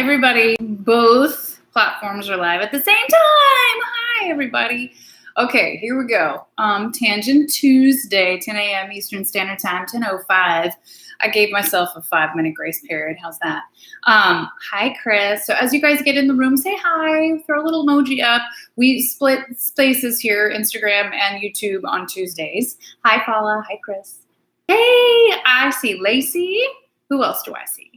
everybody. Both platforms are live at the same time. Hi, everybody. Okay, here we go. Tangent Tuesday, 10 a.m. Eastern Standard Time, 10:05. I gave myself a 5-minute grace period. How's that? Hi, Chris. So as you guys get in the room, say hi, throw a little emoji up. We split spaces here, Instagram and YouTube on Tuesdays. Hi, Paula. Hi, Chris. Hey, I see Lacey. Who else do I see?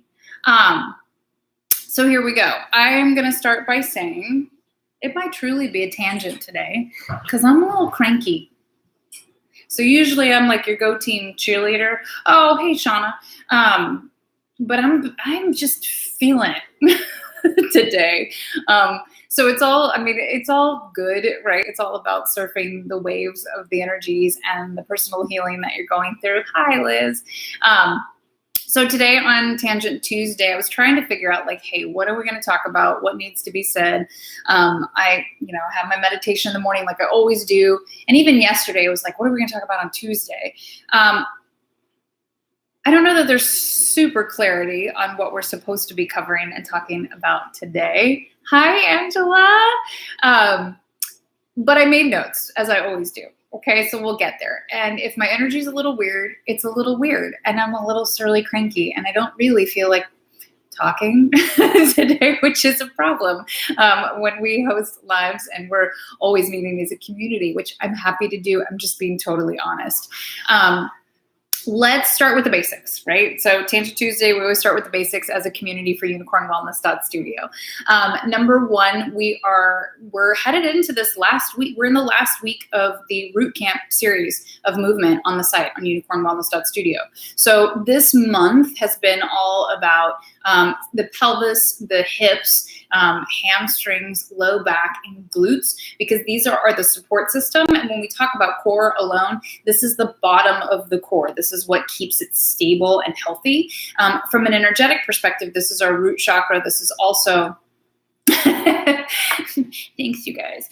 So here we go. I'm going to start by saying it might truly be a tangent today because I'm a little cranky. So usually I'm like your go-team cheerleader. Oh, hey, Shauna. But I'm just feeling it today. So it's all good, right? It's all about surfing the waves of the energies and the personal healing that you're going through. Hi, Liz. So today on Tangent Tuesday, I was trying to figure out like, hey, what are we going to talk about? What needs to be said? I have my meditation in the morning like I always do. And even yesterday, I was like, what are we going to talk about on Tuesday? I don't know that there's super clarity on what we're supposed to be covering and talking about today. Hi, Angela. But I made notes, as I always do. Okay, so we'll get there. And if my energy is a little weird, it's a little weird. And I'm a little surly cranky. And I don't really feel like talking today, which is a problem when we host lives and we're always meeting as a community, which I'm happy to do. I'm just being totally honest. Let's start with the basics, right? So Tangent Tuesday, we always start with the basics as a community for UnicornWellness.Studio. Number one, we're headed into this last week. We're in the last week of the Root Camp series of movement on the site on UnicornWellness.Studio. So this month has been all about the pelvis, the hips, hamstrings, low back, and glutes, because these are the support system. And when we talk about core alone, this is the bottom of the core. This is what keeps it stable and healthy. From an energetic perspective, this is our root chakra. This is also, thanks you guys.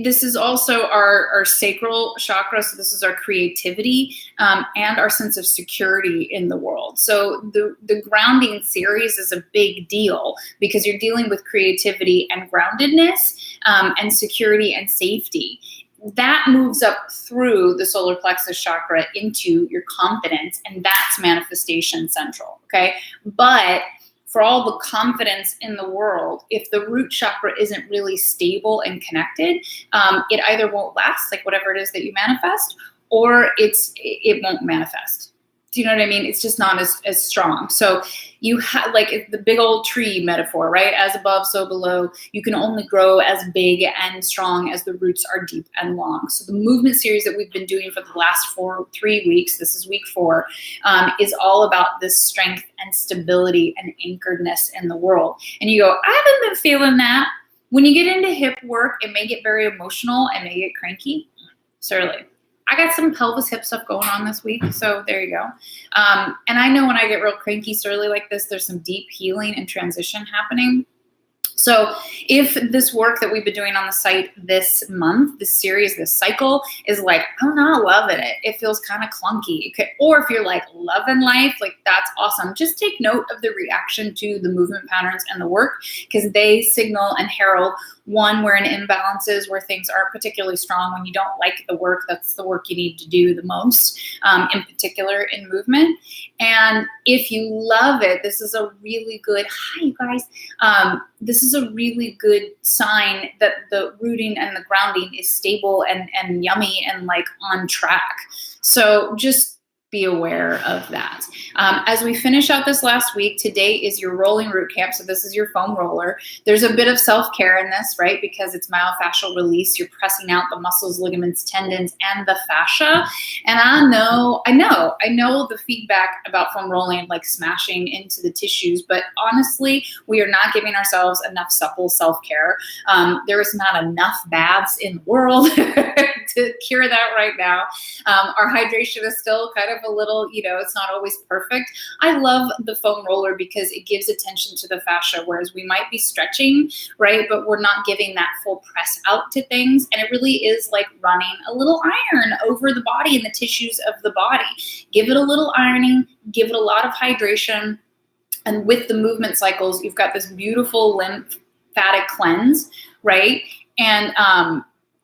This is also our sacral chakra. So this is our creativity and our sense of security in the world. So the grounding series is a big deal because you're dealing with creativity and groundedness and security and safety. That moves up through the solar plexus chakra into your confidence, and that's manifestation central, okay? But for all the confidence in the world, if the root chakra isn't really stable and connected, it either won't last, like whatever it is that you manifest, or it won't manifest. Do you know what I mean? It's just not as strong. So you have like the big old tree metaphor, right? As above, so below. You can only grow as big and strong as the roots are deep and long. So the movement series that we've been doing for the last 3 weeks, this is week 4, is all about this strength and stability and anchoredness in the world. And you go, I haven't been feeling that. When you get into hip work, it may get very emotional and may get cranky. Surely. I got some pelvis hip stuff going on this week, so there you go. And I know when I get real cranky, surly like this, there's some deep healing and transition happening. So if this work that we've been doing on the site this month, this series, this cycle is like, I'm not loving it. It feels kind of clunky. Okay. Or if you're like loving life, like that's awesome. Just take note of the reaction to the movement patterns and the work because they signal and herald one, where an imbalance is, where things aren't particularly strong. When you don't like the work, that's the work you need to do the most, in particular in movement. And if you love it, this is a really good, hi you guys, this is a really good sign that the rooting and the grounding is stable and yummy and like on track. So just be aware of that. As we finish out this last week, today is your rolling root camp. So this is your foam roller. There's a bit of self-care in this, right? Because it's myofascial release. You're pressing out the muscles, ligaments, tendons, and the fascia. And I know the feedback about foam rolling, like smashing into the tissues, but honestly, we are not giving ourselves enough supple self-care. There is not enough baths in the world to cure that right now. Our hydration is still kind of a little, it's not always perfect. I love the foam roller because it gives attention to the fascia, whereas we might be stretching, right? But we're not giving that full press out to things. And it really is like running a little iron over the body and the tissues of the body. Give it a little ironing, give it a lot of hydration. And with the movement cycles, you've got this beautiful lymphatic cleanse, right? And,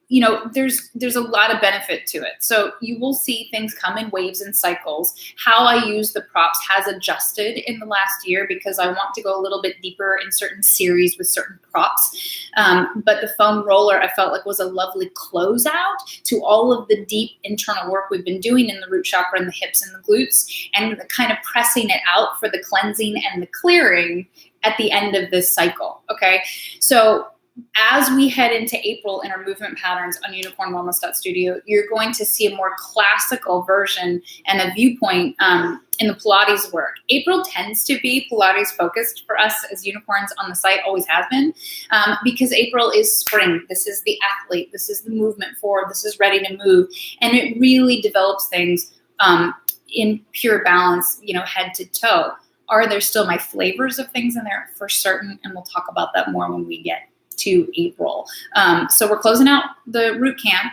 you know, there's a lot of benefit to it. So you will see things come in waves and cycles. How I use the props has adjusted in the last year because I want to go a little bit deeper in certain series with certain props. But the foam roller I felt like was a lovely closeout to all of the deep internal work we've been doing in the root chakra and the hips and the glutes, and the kind of pressing it out for the cleansing and the clearing at the end of this cycle. Okay. So as we head into April in our movement patterns on UnicornWellness.Studio, you're going to see a more classical version and a viewpoint in the Pilates work. April tends to be Pilates focused for us as unicorns on the site, always has been, because April is spring. This is the athlete. This is the movement forward. This is ready to move. And it really develops things in pure balance, you know, head to toe. Are there still my flavors of things in there? For certain. And we'll talk about that more when we get to April. So we're closing out the root camp.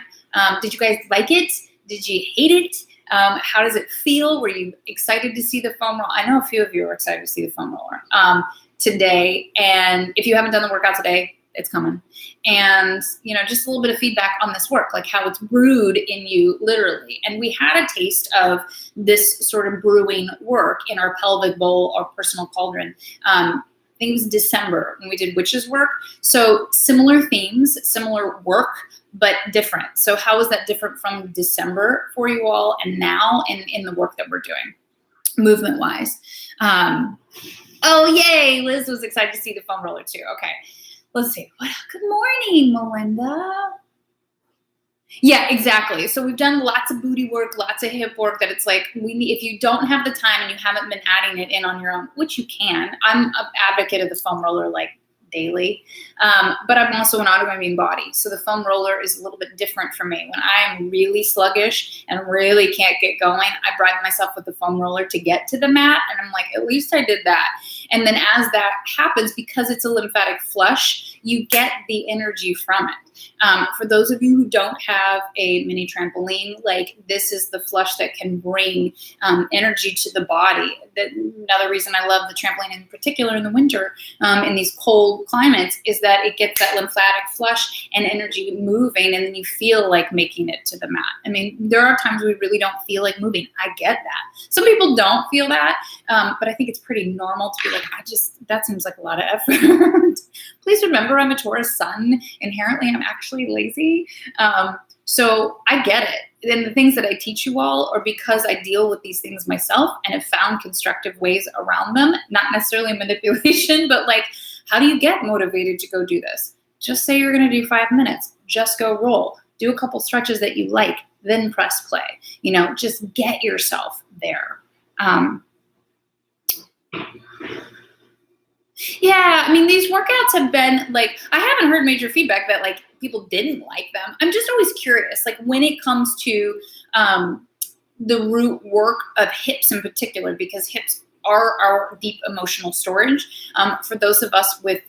Did you guys like it? Did you hate it? How does it feel? Were you excited to see the foam roller? I know a few of you are excited to see the foam roller today. And if you haven't done the workout today, it's coming. And, you know, just a little bit of feedback on this work, like how it's brewed in you literally. And we had a taste of this sort of brewing work in our pelvic bowl or personal cauldron. I think it was December when we did witches work. So similar themes, similar work, but different. So how is that different from December for you all and now in the work that we're doing, movement-wise? Oh, yay. Liz was excited to see the foam roller too. Okay. Let's see. Good morning, Melinda. Yeah, exactly. So we've done lots of booty work, lots of hip work that it's like, if you don't have the time and you haven't been adding it in on your own, which you can, I'm an advocate of the foam roller like daily, but I'm also an autoimmune body. So the foam roller is a little bit different for me. When I am really sluggish and really can't get going, I bribe myself with the foam roller to get to the mat. And I'm like, at least I did that. And then as that happens, because it's a lymphatic flush, you get the energy from it. For those of you who don't have a mini trampoline, like this is the flush that can bring energy to the body. Another reason I love the trampoline in particular in the winter, in these cold climates, is that it gets that lymphatic flush and energy moving, and then you feel like making it to the mat. I mean, there are times we really don't feel like moving. I get that. Some people don't feel that, but I think it's pretty normal to be like, that seems like a lot of effort. Please remember, I'm a Taurus sun. Inherently, I'm actually lazy. So I get it. And the things that I teach you all are because I deal with these things myself and have found constructive ways around them, not necessarily manipulation, but like, how do you get motivated to go do this? Just say you're going to do 5 minutes. Just go roll. Do a couple stretches that you like, then press play. You know, just get yourself there. Yeah, I mean, these workouts have been like, I haven't heard major feedback that like people didn't like them. I'm just always curious, like when it comes to the root work of hips in particular, because hips are our deep emotional storage. For those of us with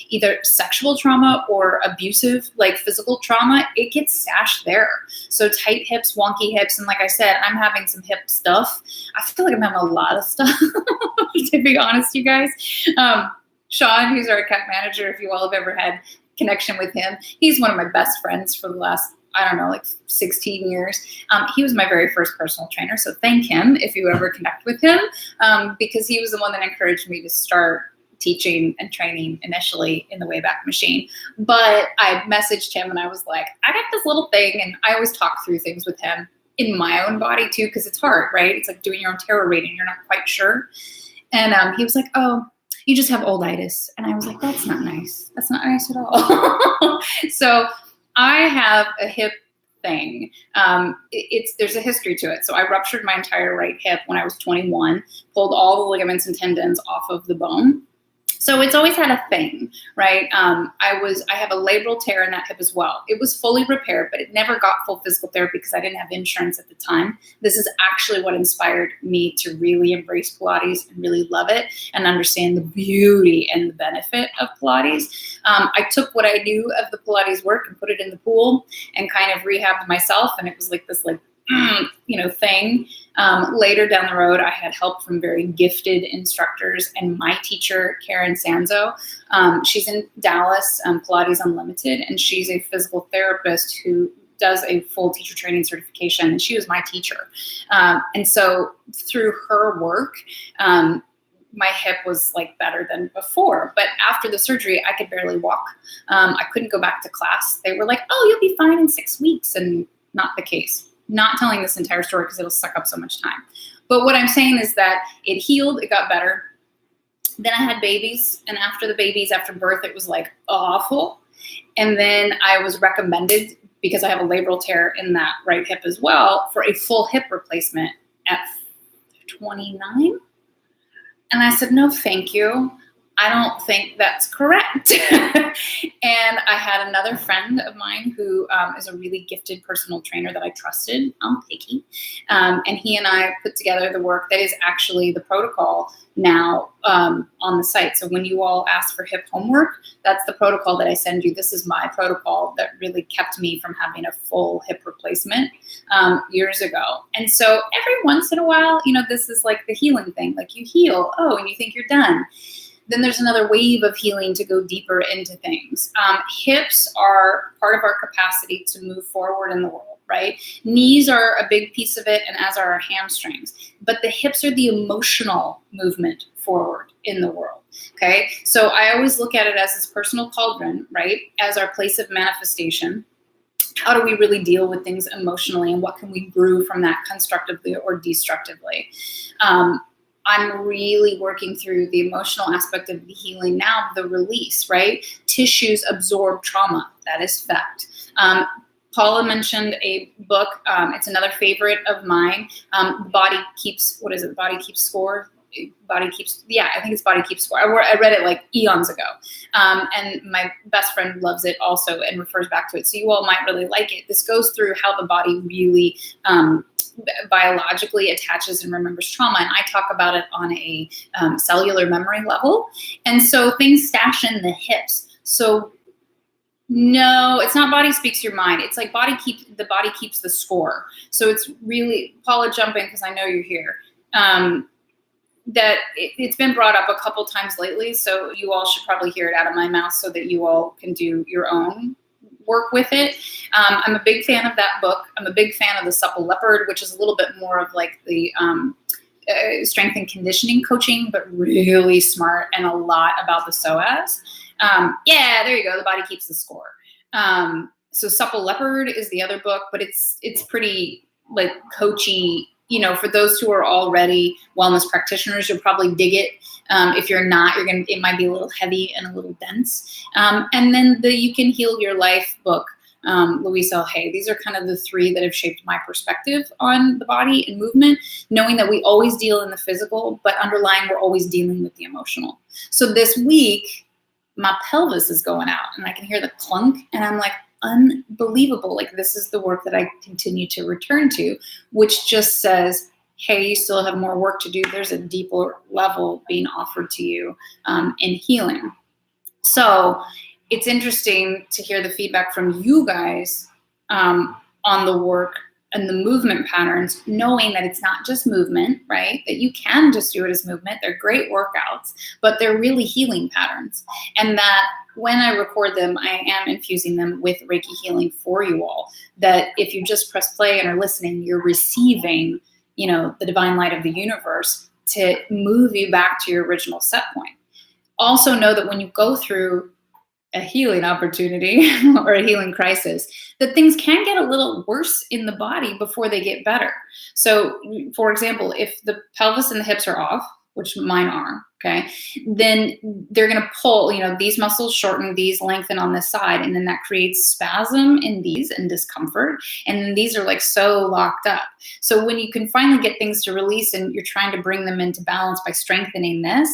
either sexual trauma or abusive, like physical trauma, it gets stashed there. So tight hips, wonky hips, and like I said, I'm having some hip stuff. I feel like I'm having a lot of stuff, to be honest, you guys. Sean, who's our account manager, if you all have ever had connection with him, he's one of my best friends for the last, I don't know, like 16 years. He was my very first personal trainer. So thank him if you ever connect with him, because he was the one that encouraged me to start teaching and training initially in the Wayback Machine. But I messaged him and I was like, I got this little thing, and I always talk through things with him in my own body too, because it's hard, right? It's like doing your own tarot reading. You're not quite sure. And he was like, oh, you just have olditis. And I was like, that's not nice. That's not nice at all. So I have a hip thing. There's a history to it. So I ruptured my entire right hip when I was 21, pulled all the ligaments and tendons off of the bone. So it's always had a thing, right? I have a labral tear in that hip as well. It was fully repaired, but it never got full physical therapy because I didn't have insurance at the time. This is actually what inspired me to really embrace Pilates and really love it and understand the beauty and the benefit of Pilates. I took what I knew of the Pilates work and put it in the pool and kind of rehabbed myself. And it was like this like thing. Later down the road, I had help from very gifted instructors, and my teacher, Karen Sanzo, she's in Dallas, Pilates Unlimited, and she's a physical therapist who does a full teacher training certification, and she was my teacher. And so through her work, my hip was like better than before. But after the surgery, I could barely walk. I couldn't go back to class. They were like, oh, you'll be fine in 6 weeks. And not the case. Not telling this entire story because it'll suck up so much time. But what I'm saying is that it healed, it got better. Then I had babies. And after the babies, after birth, it was like awful. And then I was recommended, because I have a labral tear in that right hip as well, for a full hip replacement at 29. And I said, no, thank you. I don't think that's correct. And I had another friend of mine who is a really gifted personal trainer that I trusted. I'm picky. And he and I put together the work that is actually the protocol now on the site. So when you all ask for hip homework, that's the protocol that I send you. This is my protocol that really kept me from having a full hip replacement years ago. And so every once in a while, this is like the healing thing. Like you heal, and you think you're done. Then there's another wave of healing to go deeper into things. Hips are part of our capacity to move forward in the world, right? Knees are a big piece of it, and as are our hamstrings. But the hips are the emotional movement forward in the world, okay? So I always look at it as this personal cauldron, right? As our place of manifestation. How do we really deal with things emotionally, and what can we brew from that constructively or destructively? I'm really working through the emotional aspect of the healing now, the release, right? Tissues absorb trauma. That is fact. Paula mentioned a book. It's another favorite of mine. Body Keeps Score. I think it's Body Keeps Score. I read it like eons ago. And my best friend loves it also and refers back to it. So you all might really like it. This goes through how the body really biologically attaches and remembers trauma. And I talk about it on a cellular memory level. And so things stash in the hips. So no, it's not body speaks your mind. It's like the body keeps the score. So it's really, Paula, jump in because I know you're here. That it's been brought up a couple times lately. So you all should probably hear it out of my mouth so that you all can do your own work with it. I'm a big fan of that book. I'm a big fan of The Supple Leopard, which is a little bit more of like the strength and conditioning coaching, but really smart and a lot about the psoas. There you go. The body keeps the score. So Supple Leopard is the other book, but it's pretty like coachy. For those who are already wellness practitioners, you'll probably dig it. If you're not, it might be a little heavy and a little dense. And then the You Can Heal Your Life book, Louise L. Hay. These are kind of the three that have shaped my perspective on the body and movement, knowing that we always deal in the physical, but underlying, we're always dealing with the emotional. So this week, my pelvis is going out and I can hear the clunk and I'm like, unbelievable. Like this is the work that I continue to return to, which just says, hey, you still have more work to do. There's a deeper level being offered to you in healing. So it's interesting to hear the feedback from you guys on the work and the movement patterns, knowing that it's not just movement, right? That you can just do it as movement. They're great workouts, but they're really healing patterns. And that when I record them, I am infusing them with Reiki healing for you all. That if you just press play and are listening, you're receiving, the divine light of the universe to move you back to your original set point. Also know that when you go through a healing opportunity or a healing crisis, that things can get a little worse in the body before they get better. So, for example, if the pelvis and the hips are off, which mine are, okay, then they're going to pull, these muscles shorten, these lengthen on this side, and then that creates spasm in these and discomfort. And then these are like so locked up. So when you can finally get things to release and you're trying to bring them into balance by strengthening this,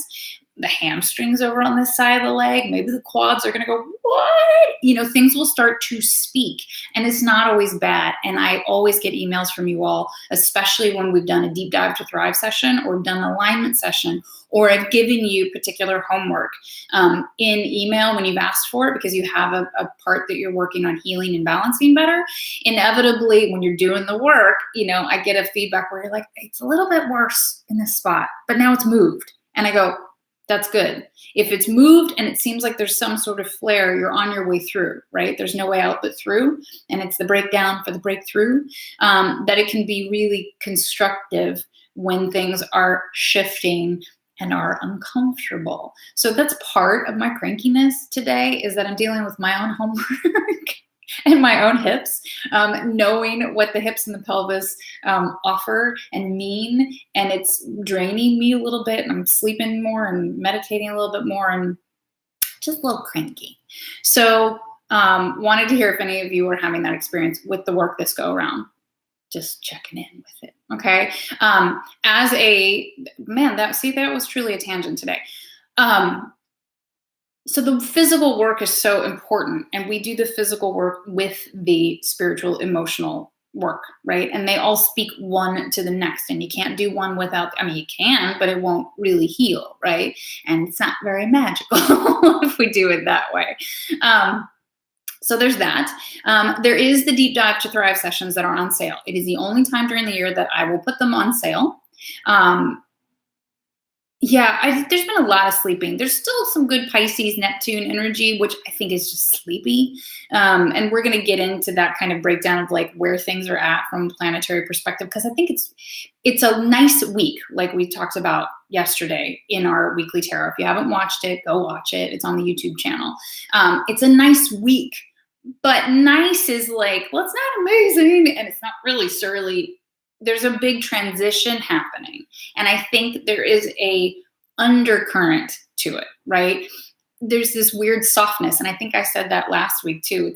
the hamstrings over on this side of the leg. Maybe the quads are going to go, what? Things will start to speak, and it's not always bad. And I always get emails from you all, especially when we've done a deep dive to thrive session or done an alignment session, or I've given you particular homework in email when you've asked for it because you have a part that you're working on healing and balancing better. Inevitably, when you're doing the work, I get a feedback where you're like, it's a little bit worse in this spot, but now it's moved. And I go, that's good. If it's moved and it seems like there's some sort of flare, you're on your way through, right? There's no way out but through. And it's the breakdown for the breakthrough, that it can be really constructive when things are shifting and are uncomfortable. So that's part of my crankiness today, is that I'm dealing with my own homework and my own hips, knowing what the hips and the pelvis offer and mean, and it's draining me a little bit, and I'm sleeping more and meditating a little bit more and just a little cranky. So wanted to hear if any of you are having that experience with the work this go around. Just checking in with it. Okay. That was truly a tangent today. So the physical work is so important, and we do the physical work with the spiritual, emotional work, right? And they all speak one to the next, and you can't do one without, you can, but it won't really heal, right? And it's not very magical if we do it that way. So there's that. There is the Deep Dive to Thrive sessions that are on sale. It is the only time during the year that I will put them on sale. There's been a lot of sleeping. There's still some good Pisces, Neptune energy, which I think is just sleepy. And we're going to get into that kind of breakdown of like where things are at from a planetary perspective, because I think it's a nice week, like we talked about yesterday in our weekly tarot. If you haven't watched it, go watch it. It's on the YouTube channel. It's a nice week, but nice is like, well, it's not amazing and it's not really surly. There's a big transition happening. And I think there is a undercurrent to it, right? There's this weird softness. And I think I said that last week too.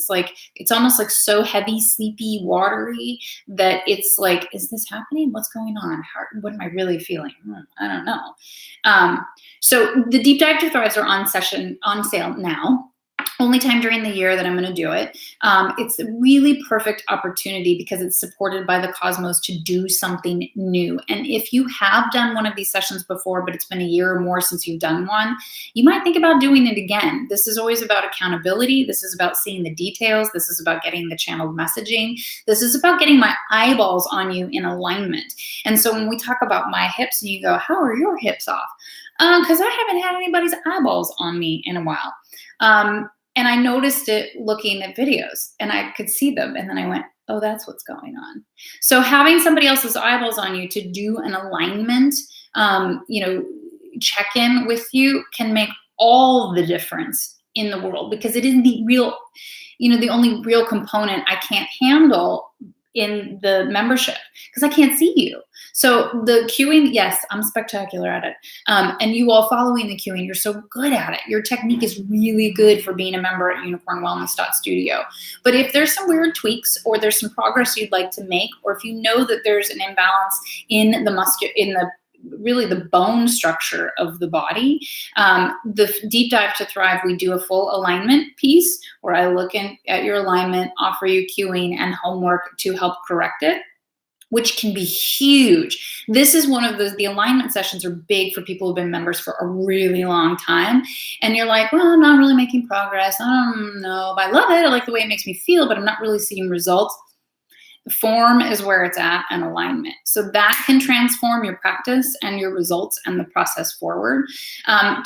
It's almost like so heavy, sleepy, watery that it's like, is this happening? What's going on? What am I really feeling? I don't know. So the Deep Dive to Thrives are on sale now. Only time during the year that I'm going to do it. It's a really perfect opportunity because it's supported by the cosmos to do something new. And if you have done one of these sessions before, but it's been a year or more since you've done one, you might think about doing it again. This is always about accountability. This is about seeing the details. This is about getting the channeled messaging. This is about getting my eyeballs on you in alignment. And so when we talk about my hips and you go, how are your hips off? Because I haven't had anybody's eyeballs on me in a while. And I noticed it looking at videos, and I could see them. And then I went, oh, that's what's going on. So having somebody else's eyeballs on you to do an alignment, check in with you can make all the difference in the world, because it is the real, the only real component I can't handle in the membership, because I can't see you. So the cueing, yes, I'm spectacular at it. And you all following the cueing, you're so good at it. Your technique is really good for being a member at UnicornWellness.Studio. But if there's some weird tweaks, or there's some progress you'd like to make, or if you know that there's an imbalance in the bone structure of the body, the Deep Dive to Thrive, we do a full alignment piece where I look at your alignment, offer you cueing and homework to help correct it, which can be huge. This is one of the alignment sessions are big for people who've been members for a really long time. And you're like, well, I'm not really making progress. I don't know, but I love it. I like the way it makes me feel, but I'm not really seeing results. The form is where it's at, and alignment. So that can transform your practice and your results and the process forward.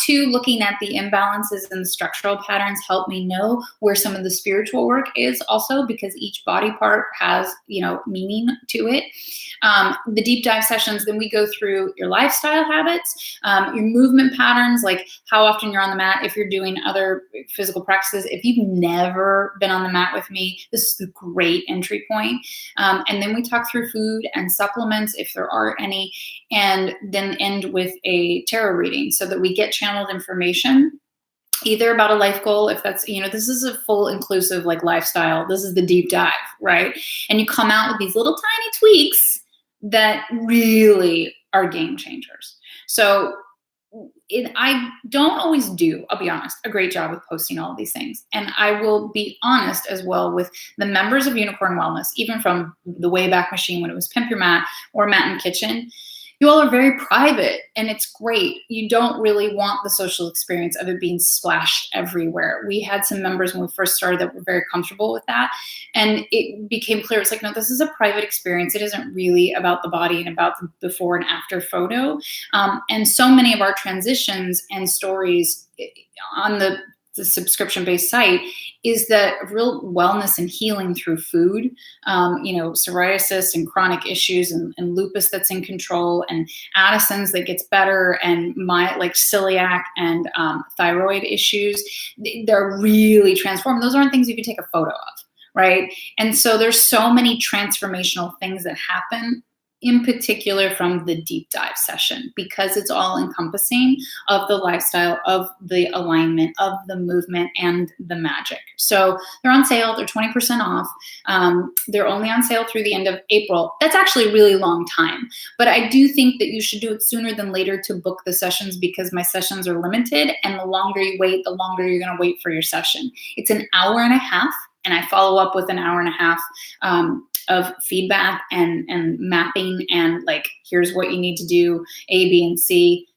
Two, looking at the imbalances and the structural patterns help me know where some of the spiritual work is also, because each body part has, meaning to it. The deep dive sessions, then we go through your lifestyle habits, your movement patterns, like how often you're on the mat, if you're doing other physical practices. If you've never been on the mat with me, this is the great entry point. And then we talk through food and supplements, if there are any, and then end with a tarot reading so that we get channeled information, either about a life goal, if that's, this is a full inclusive like lifestyle. This is the deep dive, right? And you come out with these little tiny tweaks that really are game changers. So I don't always do, I'll be honest, a great job with posting all of these things. And I will be honest as well with the members of Unicorn Wellness, even from the Wayback Machine when it was Pimp Your Mat or Mat in Kitchen. You all are very private, and it's great. You don't really want the social experience of it being splashed everywhere. We had some members when we first started that were very comfortable with that, and it became clear. It's like, no, this is a private experience. It isn't really about the body and about the before and after photo. And so many of our transitions and stories on the subscription-based site is that real wellness and healing through food, psoriasis and chronic issues and lupus that's in control, and Addison's that gets better, and celiac and thyroid issues. They're really transformed. Those aren't things you can take a photo of, right? And so there's so many transformational things that happen, in particular from the deep dive session, because it's all encompassing of the lifestyle, of the alignment, of the movement, and the magic. So they're on sale. They're 20% off. They're only on sale through the end of April. That's actually a really long time, but I do think that you should do it sooner than later to book the sessions, because my sessions are limited, and the longer you wait, the longer you're going to wait for your session. It's an hour and a half, and I follow up with an hour and a half of feedback and mapping, and like, here's what you need to do, A, B, and C,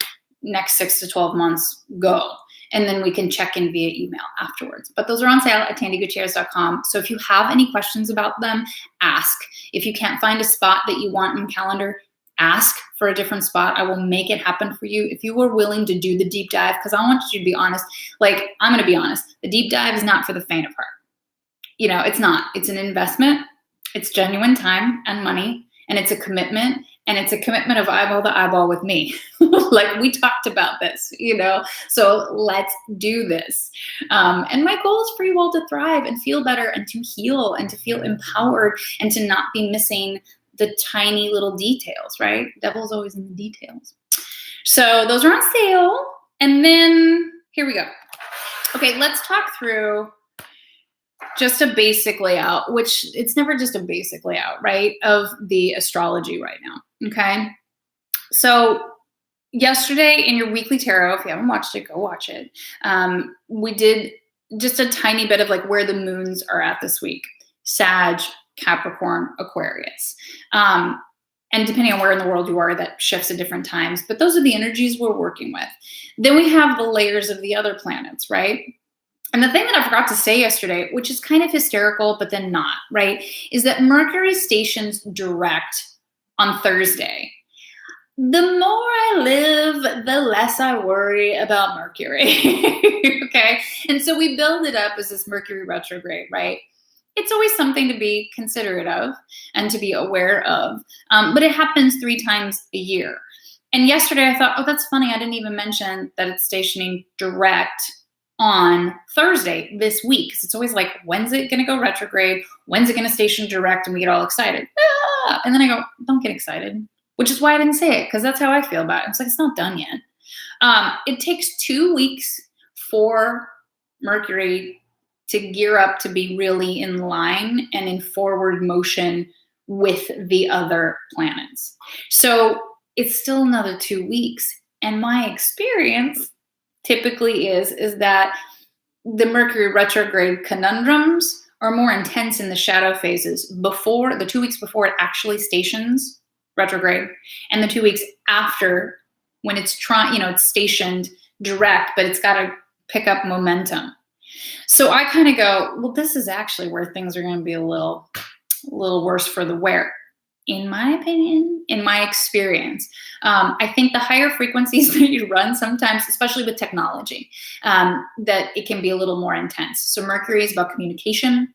next 6 to 12 months, go. And then we can check in via email afterwards. But those are on sale at tandygutierrez.com. So if you have any questions about them, ask. If you can't find a spot that you want in calendar, ask for a different spot. I will make it happen for you. If you are willing to do the deep dive, because I want you to be honest, like, I'm going to be honest, the deep dive is not for the faint of heart. It's not. It's an investment. It's genuine time and money, and it's a commitment, and it's a commitment of eyeball to eyeball with me. Like, we talked about this, so let's do this. And my goal is for you all to thrive and feel better and to heal and to feel empowered and to not be missing the tiny little details, right? Devil's always in the details. So those are on sale. And then here we go. Okay, let's talk through just a basic layout, which it's never just a basic layout, right, of the astrology right now, okay? So yesterday in your weekly tarot, if you haven't watched it, go watch it. We did just a tiny bit of like where the moons are at this week: Sag, Capricorn, Aquarius. And depending on where in the world you are, that shifts at different times, but those are the energies we're working with. Then we have the layers of the other planets, right? And the thing that I forgot to say yesterday, which is kind of hysterical, but then not, right, is that Mercury stations direct on Thursday. The more I live, the less I worry about Mercury, okay? And so we build it up as this Mercury retrograde, right? It's always something to be considerate of and to be aware of, but it happens 3 times a year. And yesterday I thought, oh, that's funny, I didn't even mention that it's stationing direct on Thursday this week. Because it's always like, when's it going to go retrograde? When's it going to station direct? And we get all excited. Ah! And then I go, don't get excited, which is why I didn't say it, because that's how I feel about it. It's like, it's not done yet. It takes 2 weeks for Mercury to gear up to be really in line and in forward motion with the other planets. So it's still another 2 weeks. And my experience typically is that the Mercury retrograde conundrums are more intense in the shadow phases before, the 2 weeks before it actually stations retrograde, and the 2 weeks after, when it's it's stationed direct, but it's got to pick up momentum. So I kind of go, well, this is actually where things are going to be a little worse for the wear, in my opinion, in my experience. I think the higher frequencies that you run sometimes, especially with technology, that it can be a little more intense. So Mercury is about communication,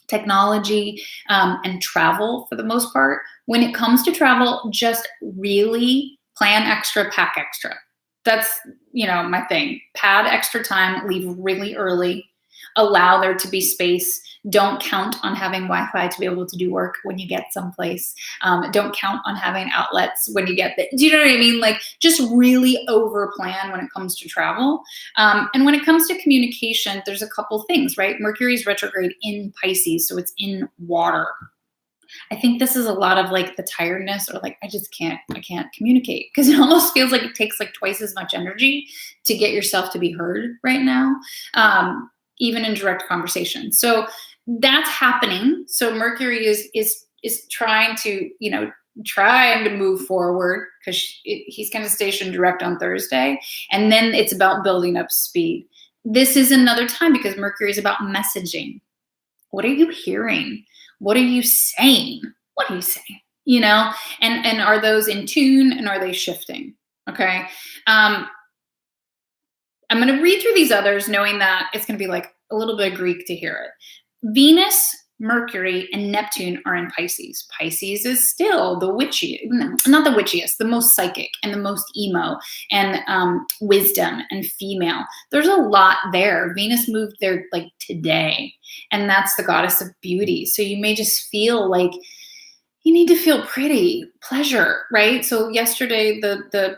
technology, and travel for the most part. When it comes to travel, just really plan extra, pack extra. That's, my thing. Pad extra time, leave really early, allow there to be space. Don't count on having Wi-Fi to be able to do work when you get someplace. Don't count on having outlets when you get there. Do you know what I mean? Like, just really over plan when it comes to travel. And when it comes to communication, there's a couple things, right? Mercury's retrograde in Pisces, so it's in water. I think this is a lot of like the tiredness or like, I can't communicate, because it almost feels like it takes like twice as much energy to get yourself to be heard right now, even in direct conversation. So that's happening. So Mercury is trying to, trying to move forward, because he's going to station direct on Thursday. And then it's about building up speed. This is another time because Mercury is about messaging. What are you hearing? What are you saying? What are you saying? And are those in tune, and are they shifting? Okay. I'm going to read through these others knowing that it's going to be like a little bit of Greek to hear it. Venus, Mercury, and Neptune are in Pisces. Pisces is still the witchy, not the witchiest, the most psychic and the most emo and wisdom and female. There's a lot there. Venus moved there like today, and that's the goddess of beauty. So you may just feel like you need to feel pretty, pleasure, right? So yesterday, the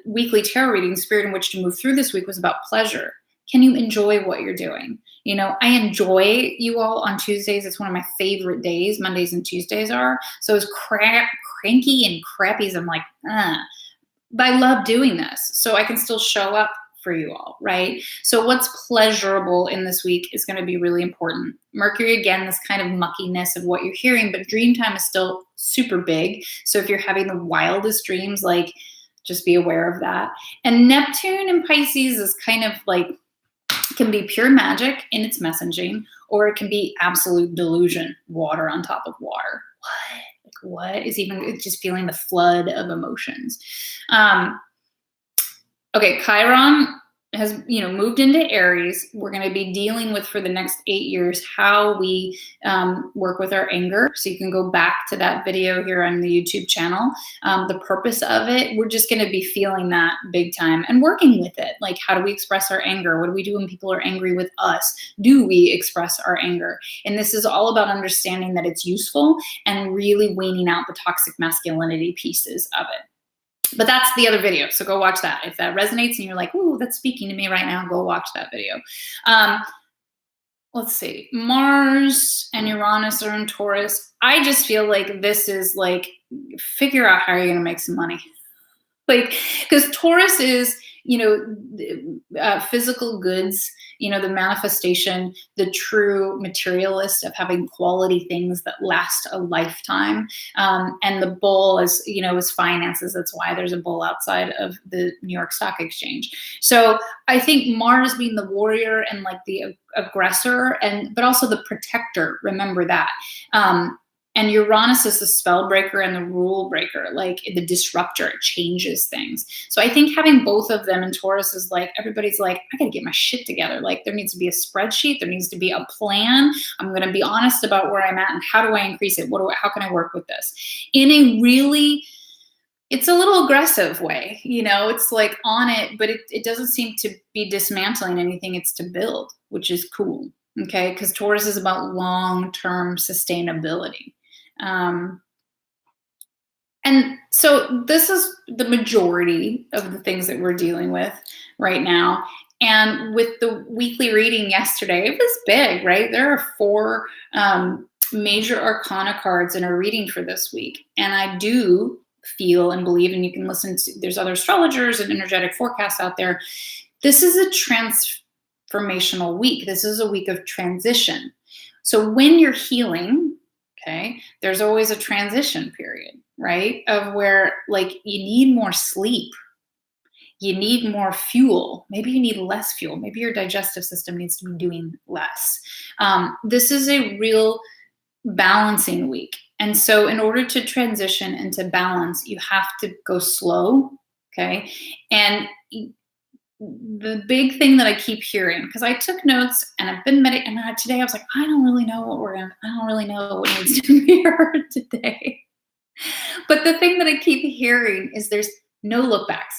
weekly tarot reading, Spirit in which to move through this week, was about pleasure. Can you enjoy what you're doing? I enjoy you all on Tuesdays. It's one of my favorite days. Mondays and Tuesdays are. So as cranky and crappy as I'm like, but I love doing this. So I can still show up for you all, right? So what's pleasurable in this week is going to be really important. Mercury, again, this kind of muckiness of what you're hearing, but dream time is still super big. So if you're having the wildest dreams, like, just be aware of that. And Neptune in Pisces is kind of like, can be pure magic in its messaging, or it can be absolute delusion, water on top of water. What is even just feeling the flood of emotions? Okay, Chiron has moved into Aries. We're going to be dealing with, for the next 8 years, how we work with our anger. So you can go back to that video here on the YouTube channel. The purpose of it, we're just going to be feeling that big time and working with it. Like, how do we express our anger? What do we do when people are angry with us? Do we express our anger? And this is all about understanding that it's useful and really weaning out the toxic masculinity pieces of it. But that's the other video, so go watch that. If that resonates and you're like, ooh, that's speaking to me right now, go watch that video. Let's see. Mars and Uranus are in Taurus. I just feel like this is like, figure out how you're going to make some money. Like, because Taurus is, physical goods, the manifestation, the true materialist of having quality things that last a lifetime. And the bull is finances. That's why there's a bull outside of the New York Stock Exchange. So I think Mars being the warrior and like the aggressor, but also the protector. Remember that. And Uranus is the spell breaker and the rule breaker, like the disruptor. It changes things. So I think having both of them in Taurus is like, everybody's like, I got to get my shit together. Like, there needs to be a spreadsheet. There needs to be a plan. I'm going to be honest about where I'm at and how do I increase it? How can I work with this? In a really, it's a little aggressive way, it's like on it, but it doesn't seem to be dismantling anything. It's to build, which is cool. Okay. Because Taurus is about long-term sustainability. And so this is the majority of the things that we're dealing with right now. And with the weekly reading yesterday, it was big, right? There are 4 major arcana cards in our reading for this week. And I do feel and believe, and you can listen to, there's other astrologers and energetic forecasts out there. This is a transformational week. This is a week of transition. So when you're healing, okay, there's always a transition period, right? Of where like you need more sleep. You need more fuel. Maybe you need less fuel. Maybe your digestive system needs to be doing less. This is a real balancing week. And so in order to transition into balance, you have to go slow, okay? And the big thing that I keep hearing, because I took notes and I've been meditating, and today I was like, I don't really know what needs to be heard today. But the thing that I keep hearing is there's no look backs.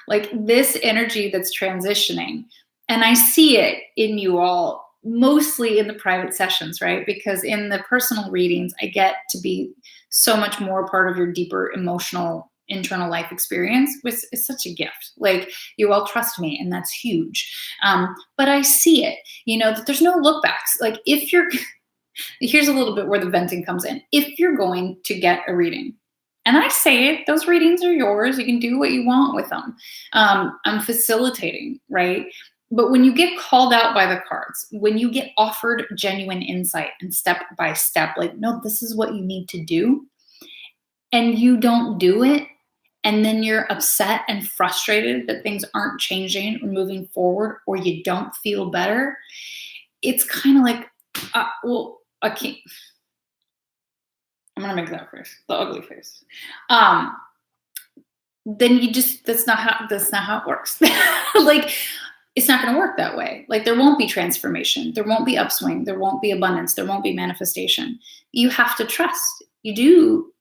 Like this energy that's transitioning. And I see it in you all, mostly in the private sessions, right? Because in the personal readings, I get to be so much more part of your deeper emotional internal life experience, which is such a gift. Like you all trust me, and that's huge. But I see it, that there's no look backs. Like if you're Here's a little bit where the venting comes in. If you're going to get a reading, and I say it, those readings are yours. You can do what you want with them. I'm facilitating, right? But when you get called out by the cards, when you get offered genuine insight and step by step, like, no, this is what you need to do, and you don't do it, and then you're upset and frustrated that things aren't changing or moving forward, or you don't feel better, it's kind of like, well, I can't. I'm gonna make that face, the ugly face. Then you just that's not how it works. Like, it's not gonna work that way. Like, there won't be transformation, there won't be upswing, there won't be abundance, there won't be manifestation. You have to trust. You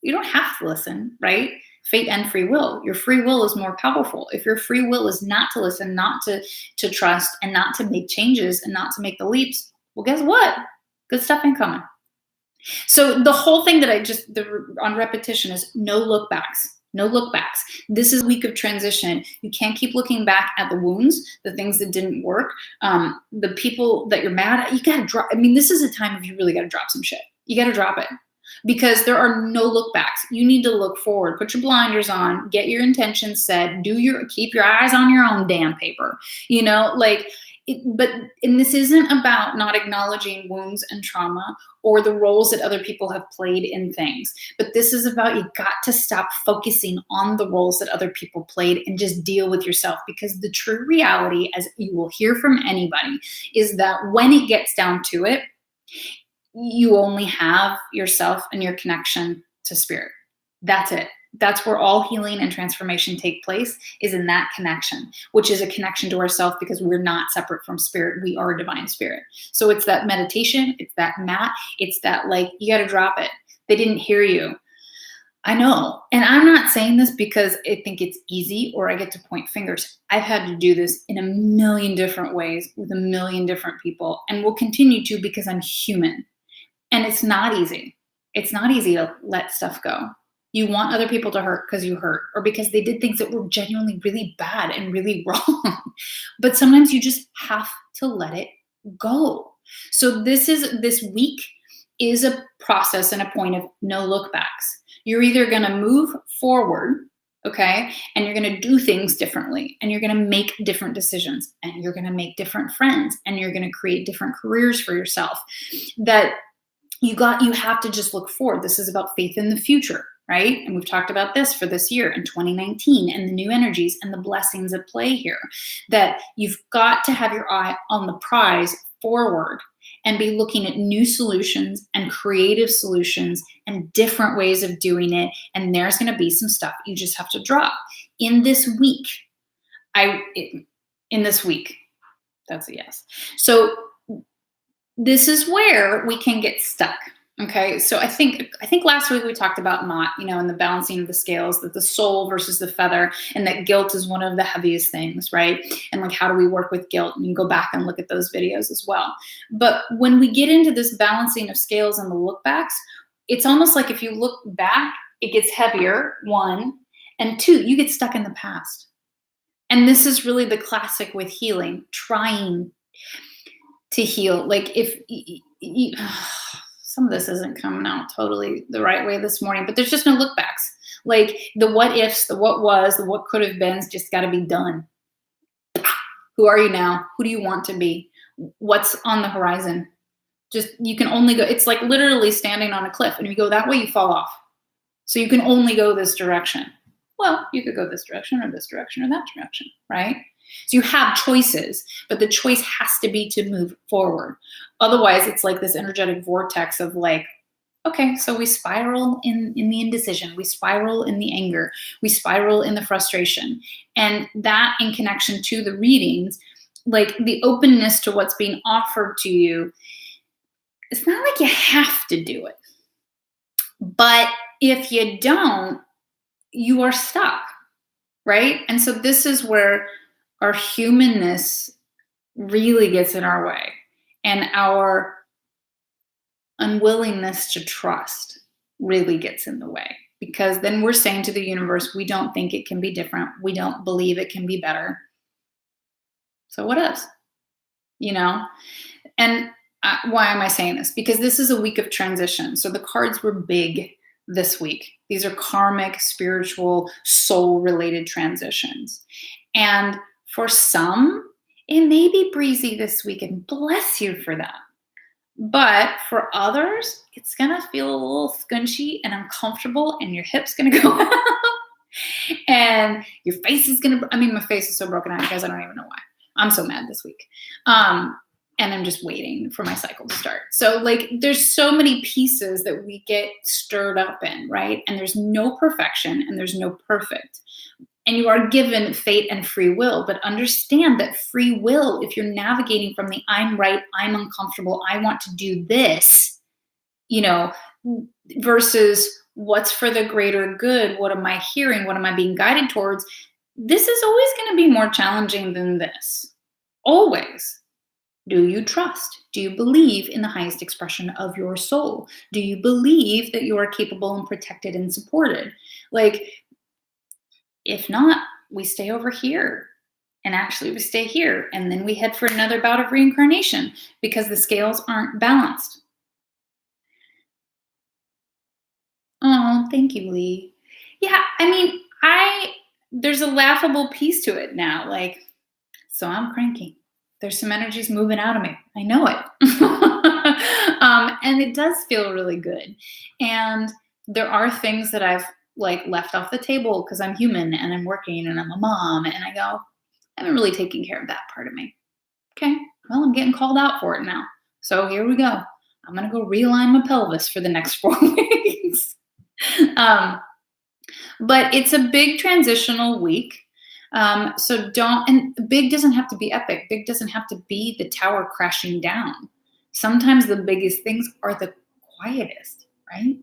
don't have to listen, right? Fate and free will. Your free will is more powerful. If your free will is not to listen, not to trust, and not to make changes and not to make the leaps, well, guess what? Good stuff ain't coming. So the whole thing that on repetition is no look backs. No look backs. This is a week of transition. You can't keep looking back at the wounds, the things that didn't work, the people that you're mad at. You got to drop. I mean, this is a time of you really got to drop some shit. You got to drop it, because there are no look backs. You need to look forward. Put your blinders on. Get your intentions set. Keep your eyes on your own damn paper. And this isn't about not acknowledging wounds and trauma or the roles that other people have played in things. But this is about, you got to stop focusing on the roles that other people played and just deal with yourself. Because the true reality, as you will hear from anybody, is that when it gets down to it, you only have yourself and your connection to spirit. That's it. That's where all healing and transformation take place, is in that connection, which is a connection to ourselves, because we're not separate from spirit. We are divine spirit. So it's that meditation, it's that mat, it's that, like, you got to drop it. They didn't hear you. I know. And I'm not saying this because I think it's easy or I get to point fingers. I've had to do this in a million different ways with a million different people, and will continue to, because I'm human. And it's not easy. It's not easy to let stuff go. You want other people to hurt because you hurt, or because they did things that were genuinely really bad and really wrong. But sometimes you just have to let it go. So this week is a process and a point of no look backs. You're either going to move forward, okay, and you're going to do things differently, and you're going to make different decisions, and you're going to make different friends, and you're going to create different careers for yourself. That you have to just look forward. This is about faith in the future, right? And we've talked about this for this year in 2019, and the new energies and the blessings at play here, that you've got to have your eye on the prize forward and be looking at new solutions and creative solutions and different ways of doing it. And there's going to be some stuff you just have to drop in this week. That's a yes. So this is where we can get stuck. Okay, so I think last week we talked about Mott, and the balancing of the scales, that the soul versus the feather, and that guilt is one of the heaviest things, right? And like, how do we work with guilt? And you can go back and look at those videos as well. But when we get into this balancing of scales and the look backs, it's almost like if you look back, it gets heavier, one, and two, you get stuck in the past. And this is really the classic with healing, trying to heal. Like, if some of this isn't coming out totally the right way this morning, but there's just no look backs. Like, the what ifs, the what was, the what could have been, just got to be done. Who are you now? Who do you want to be? What's on the horizon? Just, you can only go, it's like literally standing on a cliff, and if you go that way, you fall off. So you can only go this direction. Well, you could go this direction or this direction or that direction, right? So you have choices, but the choice has to be to move forward. Otherwise, it's like this energetic vortex of like, okay, so we spiral in the indecision, we spiral in the anger, we spiral in the frustration. And that, in connection to the readings, like the openness to what's being offered to you, it's not like you have to do it. But if you don't, you are stuck, right? And so this is where our humanness really gets in our way, and our unwillingness to trust really gets in the way, because then we're saying to the universe, we don't think it can be different. We don't believe it can be better. So what else? And Why am I saying this? Because this is a week of transition. So the cards were big this week. These are karmic, spiritual, soul-related transitions. And for some, it may be breezy this week, and bless you for that. But for others, it's going to feel a little squinchy and uncomfortable, and your hip's going to go out. And your face is going to, my face is so broken out, guys, I don't even know why. I'm so mad this week. And I'm just waiting for my cycle to start. So there's so many pieces that we get stirred up in, right? And there's no perfection and there's no perfect. And you are given fate and free will, but understand that free will, if you're navigating from the I'm right, I'm uncomfortable, I want to do this, versus what's for the greater good, what am I hearing, what am I being guided towards, this is always going to be more challenging than this. Always. Do you trust? Do you believe in the highest expression of your soul? Do you believe that you are capable and protected and supported? If not, we stay over here. And actually we stay here. And then we head for another bout of reincarnation because the scales aren't balanced. Oh, thank you, Lee. Yeah, there's a laughable piece to it now. So I'm cranky. There's some energies moving out of me. I know it. And it does feel really good. And there are things that I've left off the table because I'm human and I'm working and I'm a mom. And I go, I haven't really taken care of that part of me. Okay, well, I'm getting called out for it now. So here we go. I'm going to go realign my pelvis for the next 4 weeks. But it's a big transitional week. So and big doesn't have to be epic. Big doesn't have to be the tower crashing down. Sometimes the biggest things are the quietest, right?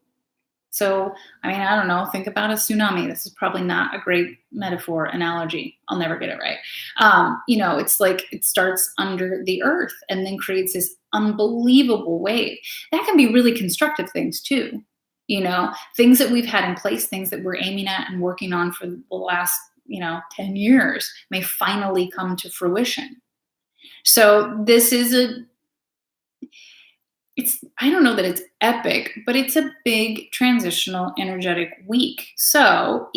So, I don't know, think about a tsunami. This is probably not a great metaphor, analogy. I'll never get it right. It's it starts under the earth and then creates this unbelievable wave. That can be really constructive things too. Things that we've had in place, things that we're aiming at and working on for the last 10 years may finally come to fruition. So this is I don't know that it's epic, but it's a big transitional energetic week. So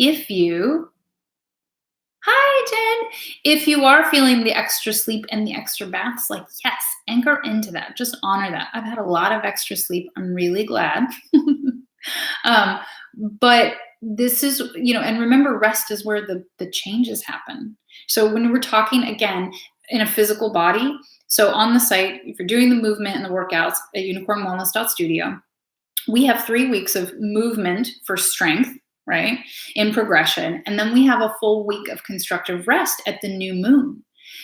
hi Jen, if you are feeling the extra sleep and the extra baths, yes, anchor into that. Just honor that. I've had a lot of extra sleep. I'm really glad. But this is, and remember, rest is where the changes happen. So when we're talking, again, in a physical body, so on the site, if you're doing the movement and the workouts at UnicornWellness.Studio, we have 3 weeks of movement for strength, right, in progression. And then we have a full week of constructive rest at the new moon.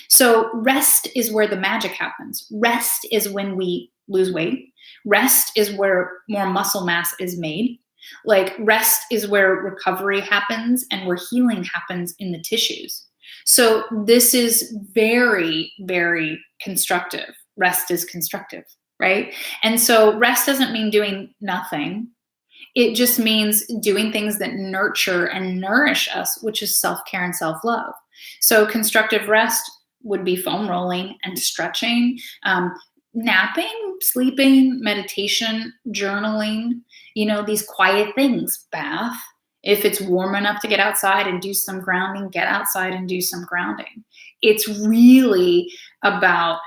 So rest is where the magic happens. Rest is when we lose weight. Rest is where more muscle mass is made. Rest is where recovery happens and where healing happens in the tissues. So this is very, very constructive. Rest is constructive, right? And so rest doesn't mean doing nothing. It just means doing things that nurture and nourish us, which is self-care and self-love. So constructive rest would be foam rolling and stretching, napping, sleeping, meditation, journaling, these quiet things, bath. If it's warm enough to get outside and do some grounding, get outside and do some grounding. It's really about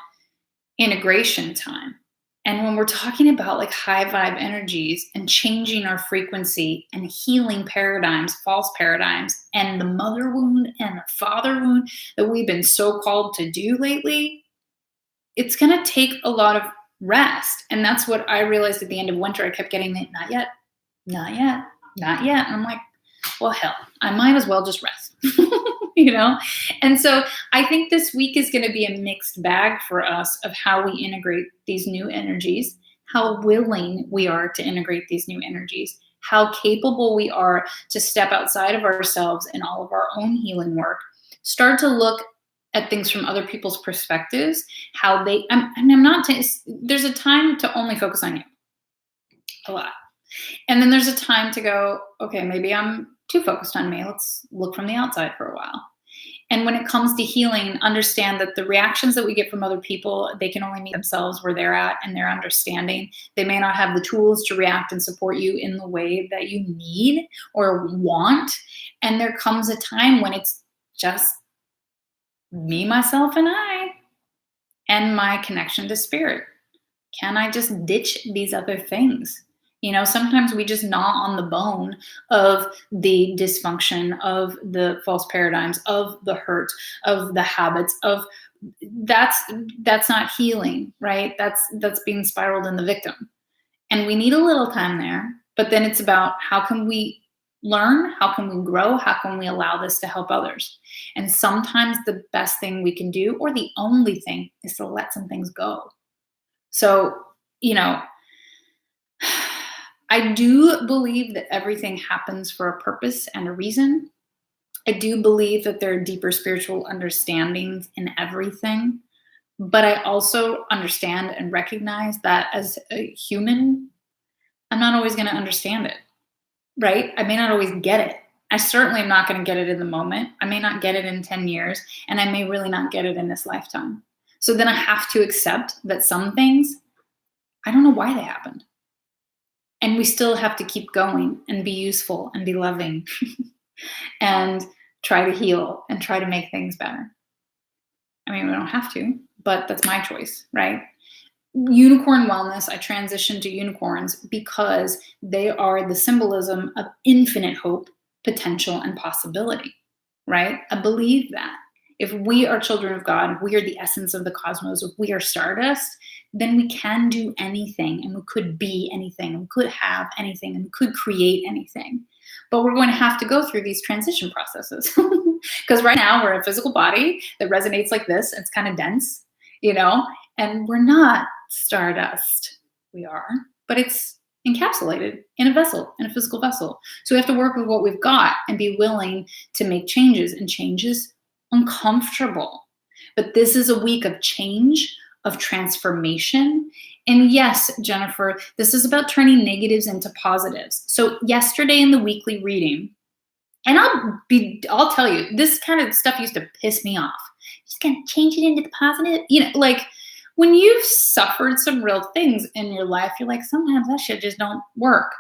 integration time. And when we're talking about high vibe energies and changing our frequency and healing paradigms, false paradigms, and the mother wound and the father wound that we've been so called to do lately, it's going to take a lot of rest. And that's what I realized at the end of winter. I kept getting the not yet, not yet, not yet. And I'm like, well, hell, I might as well just rest, And so I think this week is going to be a mixed bag for us of how we integrate these new energies, how willing we are to integrate these new energies, how capable we are to step outside of ourselves in all of our own healing work, start to look at things from other people's perspectives, how they, there's a time to only focus on you, a lot. And then there's a time to go, okay, maybe I'm too focused on me. Let's look from the outside for a while. And when it comes to healing, understand that the reactions that we get from other people, they can only meet themselves where they're at and their understanding. They may not have the tools to react and support you in the way that you need or want. And there comes a time when it's just me, myself, and I, and my connection to spirit. Can I just ditch these other things? Sometimes we just gnaw on the bone of the dysfunction, of the false paradigms, of the hurt, of the habits, of that's not healing, right? That's being spiraled in the victim. And we need a little time there, but then it's about how can we learn? How can we grow? How can we allow this to help others? And sometimes the best thing we can do, or the only thing, is to let some things go. So, I do believe that everything happens for a purpose and a reason. I do believe that there are deeper spiritual understandings in everything. But I also understand and recognize that as a human, I'm not always going to understand it, right? I may not always get it. I certainly am not going to get it in the moment. I may not get it in 10 years, and I may really not get it in this lifetime. So then I have to accept that some things, I don't know why they happened. And we still have to keep going and be useful and be loving and try to heal and try to make things better. I mean, we don't have to, but that's my choice, right? Unicorn Wellness, I transitioned to unicorns because they are the symbolism of infinite hope, potential, and possibility, right? I believe that. If we are children of God, we are the essence of the cosmos, if we are stardust, then we can do anything, and we could be anything, and we could have anything, and we could create anything. But we're going to have to go through these transition processes. Because right now we're a physical body that resonates like this. It's kind of dense, and we're not stardust. We are, but it's encapsulated in a vessel, in a physical vessel. So we have to work with what we've got and be willing to make changes, and changes uncomfortable. But this is a week of change, of transformation. And yes, Jennifer, this is about turning negatives into positives. So yesterday in the weekly reading, and I'll tell you, this kind of stuff used to piss me off. Just kind of change it into the positive. Like when you've suffered some real things in your life, you're like, sometimes that shit just don't work.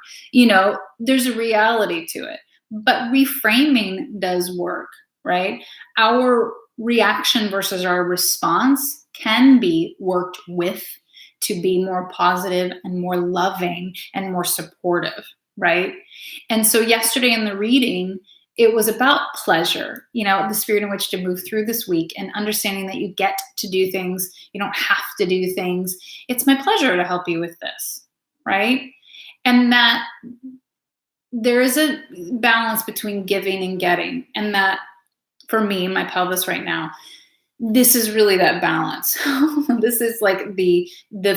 There's a reality to it. But reframing does work, right? Our reaction versus our response can be worked with to be more positive and more loving and more supportive, right? And so yesterday in the reading, it was about pleasure, the spirit in which to move through this week, and understanding that you get to do things. You don't have to do things. It's my pleasure to help you with this, right? And that there is a balance between giving and getting, and that for me, my pelvis right now, this is really that balance. This is like the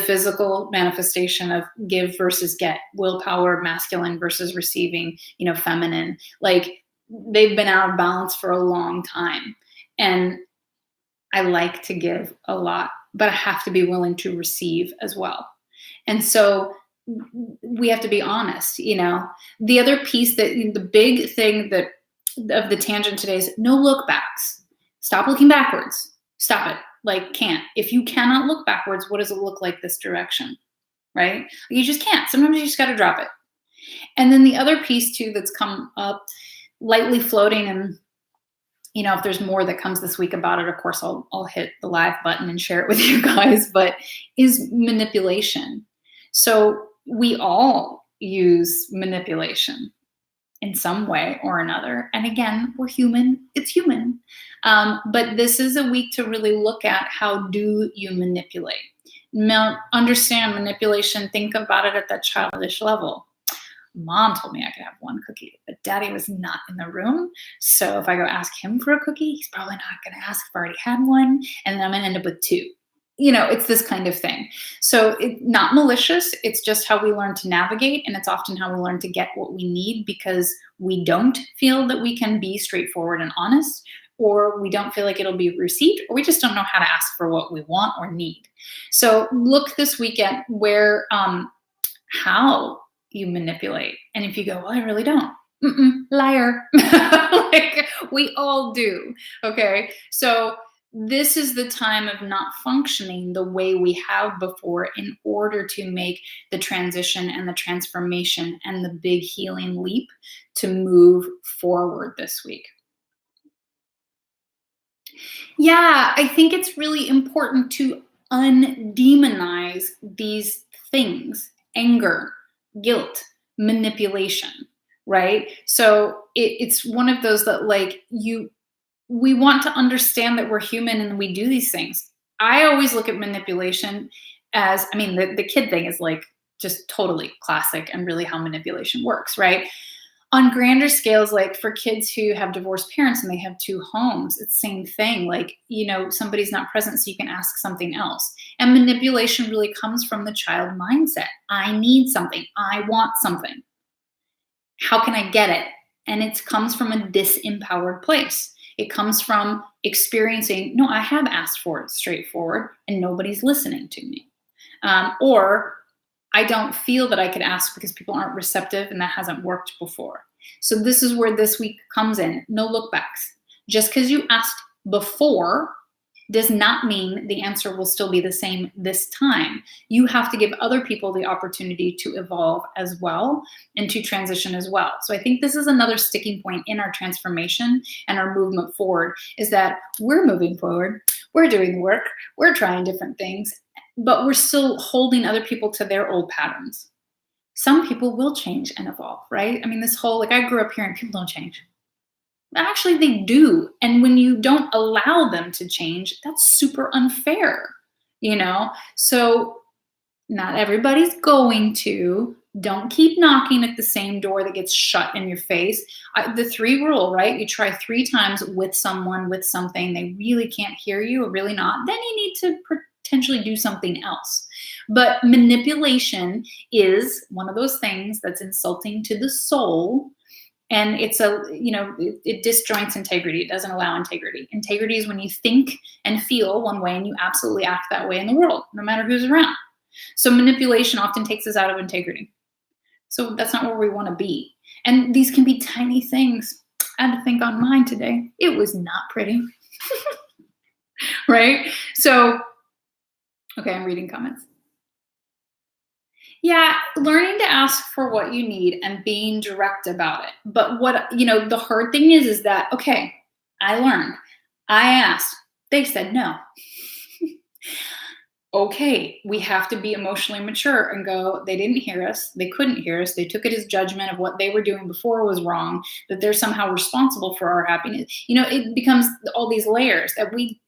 physical manifestation of give versus get, willpower, masculine versus receiving, feminine. Like they've been out of balance for a long time. And I like to give a lot, but I have to be willing to receive as well. And so we have to be honest, The other piece, the big thing that of the tangent today is no look backs. Stop looking backwards. Stop it. Like, can't. If you cannot look backwards, what does it look like this direction? Right? You just can't. Sometimes you just got to drop it. And then the other piece too that's come up, lightly floating, and if there's more that comes this week about it, of course I'll hit the live button and share it with you guys, but is manipulation. So we all use manipulation in some way or another. And again, we're human. It's human. But this is a week to really look at how do you manipulate. Now, understand manipulation. Think about it at that childish level. Mom told me I could have one cookie, but Daddy was not in the room. So if I go ask him for a cookie, he's probably not going to ask if I already had one. And then I'm going to end up with two. It's this kind of thing. So it's not malicious. It's just how we learn to navigate. And it's often how we learn to get what we need, because we don't feel that we can be straightforward and honest, or we don't feel like it'll be received, or we just don't know how to ask for what we want or need. So look this weekend where, how you manipulate. And if you go, well, I really don't. Liar. Like, we all do. Okay. So this is the time of not functioning the way we have before in order to make the transition and the transformation and the big healing leap to move forward this week. Yeah, I think it's really important to undemonize these things: anger, guilt, manipulation, right? So it's one of those that, like, we want to understand that we're human and we do these things. I always look at manipulation as, I mean, the kid thing is like just totally classic and really how manipulation works, right? On grander scales, like for kids who have divorced parents and they have two homes, it's the same thing. Like, somebody's not present, so you can ask something else. And manipulation really comes from the child mindset. I need something. I want something. How can I get it? And it comes from a disempowered place. It comes from experiencing, no, I have asked for it straightforward and nobody's listening to me. Or I don't feel that I could ask because people aren't receptive and that hasn't worked before. So this is where this week comes in. No look backs. Just because you asked before does not mean the answer will still be the same this time. You have to give other people the opportunity to evolve as well and to transition as well. So I think this is another sticking point in our transformation and our movement forward, is that we're moving forward, we're doing the work, we're trying different things, but we're still holding other people to their old patterns. Some people will change and evolve, right? I mean, this whole, like, I grew up hearing people don't change. Actually, they do. And when you don't allow them to change, that's super unfair, So not everybody's going to. Don't keep knocking at the same door that gets shut in your face. The 3 rule, right? You try 3 times with someone, with something, they really can't hear you or really not, then you need to potentially do something else. But manipulation is one of those things that's insulting to the soul. And it's it disjoints integrity. It doesn't allow integrity. Integrity is when you think and feel one way and you absolutely act that way in the world, no matter who's around. So manipulation often takes us out of integrity. So that's not where we want to be. And these can be tiny things. I had to think on mine today. It was not pretty. Right? So, okay, I'm reading comments. Yeah, learning to ask for what you need and being direct about it. But what, the hard thing is that, okay, I learned. I asked. They said no. Okay, we have to be emotionally mature and go, they didn't hear us. They couldn't hear us. They took it as judgment of what they were doing before was wrong, that they're somehow responsible for our happiness. It becomes all these layers that we,